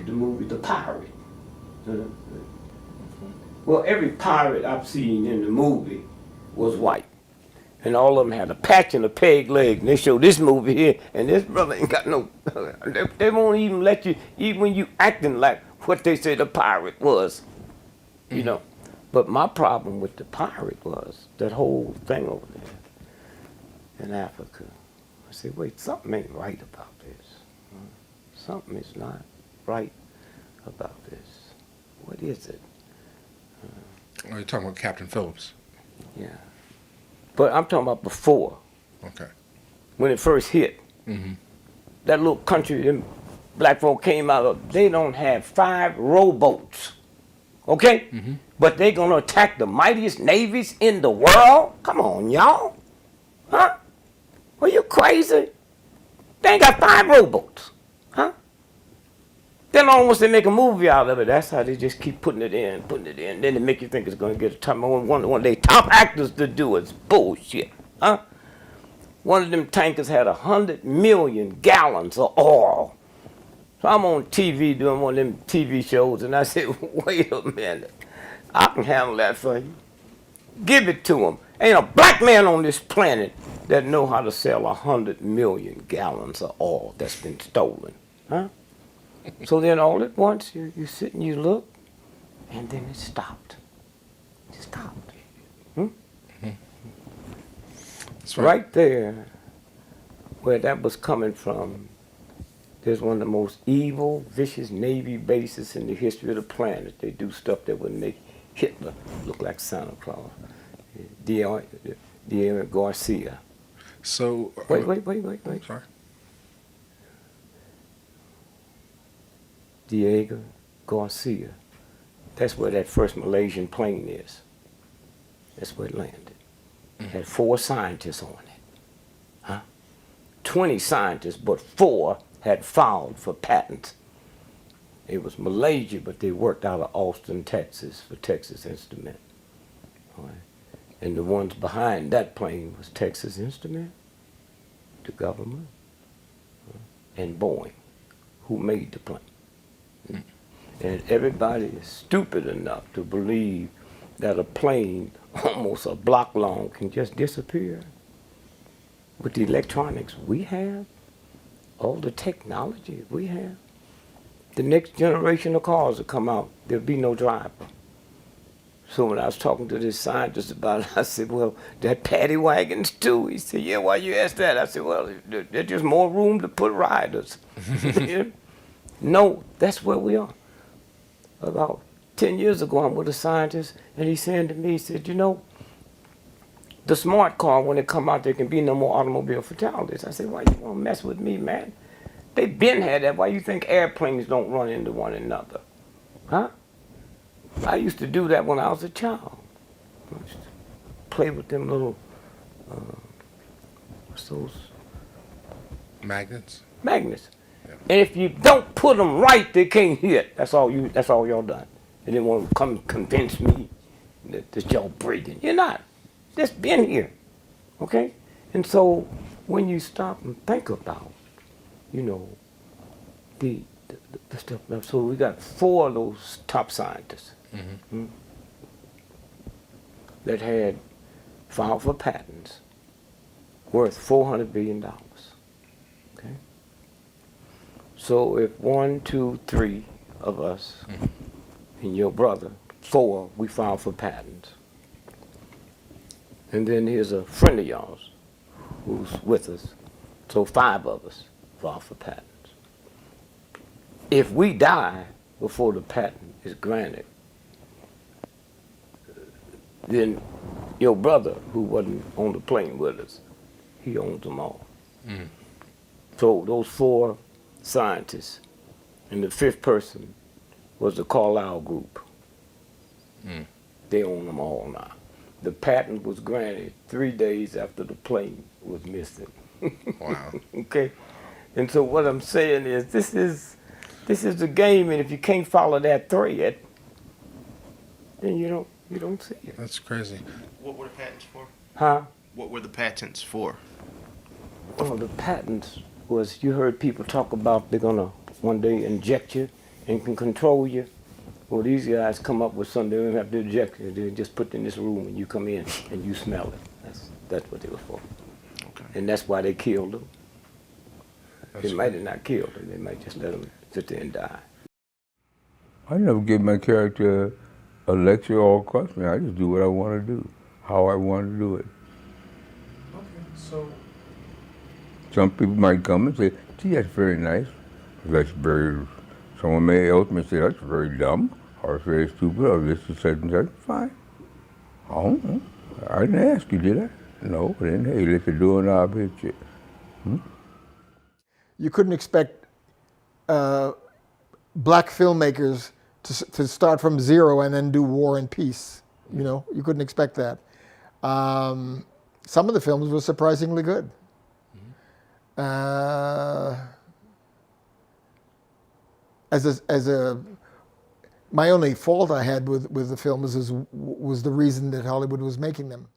at the movie The Pirate. Well, every pirate I've seen in the movie was white. And all of them had a patch and a peg leg. And they show this movie here, and this brother ain't got no, they won't even let you, even when you acting like what they say the pirate was, you know. But my problem with the pirate was that whole thing over there in Africa. I said, wait, something ain't right about this. Something is not right about this. What is it? Are you talking about Captain Phillips? Yeah. But I'm talking about before. Okay. When it first hit. Mm-hmm. That little country them black folk came out of, they don't have 5 rowboats. Okay? Mm-hmm. But they gonna attack the mightiest navies in the world? Come on, y'all. Huh? Are you crazy? They ain't got 5 rowboats. Huh? Then almost they make a movie out of it. That's how they just keep putting it in. Then they make you think it's going to get a time. One of their top actors to do it's bullshit. Huh? One of them tankers had 100 million gallons of oil. So I'm on TV doing one of them TV shows, and I said, wait a minute. I can handle that for you. Give it to them. Ain't a black man on this planet that know how to sell 100 million gallons of oil that's been stolen. Huh? So then all at once, you sit and you look, and then it stopped. It stopped. That's Right there, where that was coming from, there's one of the most evil, vicious Navy bases in the history of the planet. They do stuff that would make Hitler look like Santa Claus. Diego Garcia. So... Wait. Sorry. Diego Garcia. That's where that first Malaysian plane is. That's where it landed. It had 4 scientists on it. Huh? 20 scientists, but 4 had filed for patents. It was Malaysia, but they worked out of Austin, Texas for Texas Instrument. All right. And the ones behind that plane was Texas Instrument, the government, and Boeing, who made the plane. And everybody is stupid enough to believe that a plane almost a block long can just disappear. With the electronics we have, all the technology we have, the next generation of cars will come out, there'll be no driver. So when I was talking to this scientist about it, I said, well, that paddy wagons too. He said, yeah, why you ask that? I said, well, there's just more room to put riders. No, that's where we are. About 10 years ago, I'm with a scientist, and he's saying to me, he said, you know, the smart car, when it come out, there can be no more automobile fatalities. I said, why you want to mess with me, man? They been had that. Why you think airplanes don't run into one another? Huh? I used to do that when I was a child. I used to play with them little, what's those? Magnets? Magnets. And if you don't put them right, they can't hit. That's all y'all done. And they want to come convince me that y'all breathing. You're not. Just been here. Okay? And so when you stop and think about, you know, the stuff. So we got 4 of those top scientists that had filed for patents worth $400 billion. Okay? So if 1, 2, 3 of us and your brother, 4, we filed for patents. And then here's a friend of yours who's with us. So 5 of us filed for patents. If we die before the patent is granted, then your brother, who wasn't on the plane with us, he owns them all. So those 4 scientists, and the 5th person was the Carlyle Group. They own them all now. The patent was granted 3 days after the plane was missing. Wow. Okay? And so what I'm saying is this is the game, and if you can't follow that thread, then you don't see it. That's crazy. What were the patents for? Huh? What were the patents for? Well, the patents was, you heard people talk about they're gonna one day inject you and can control you. Well, these guys come up with something they don't have to eject you. They just put it in this room and you come in and you smell it. That's what they were for. Okay. And that's why they killed them. That's They might have not killed them. They might just let them sit there and die. I never give my character a lecture or a question. I just do what I want to do, how I want to do it. Okay, so Some people might come and say, gee, that's very nice. That's very, someone may else may say, that's very dumb, or it's very stupid, or this is such and such. Fine. I don't know. I didn't ask you, did I? No, I didn't. Hey, let you do an obvious shit. You couldn't expect black filmmakers to start from zero and then do War and Peace. You know, you couldn't expect that. Some of the films were surprisingly good. My only fault I had with the films was the reason that Hollywood was making them.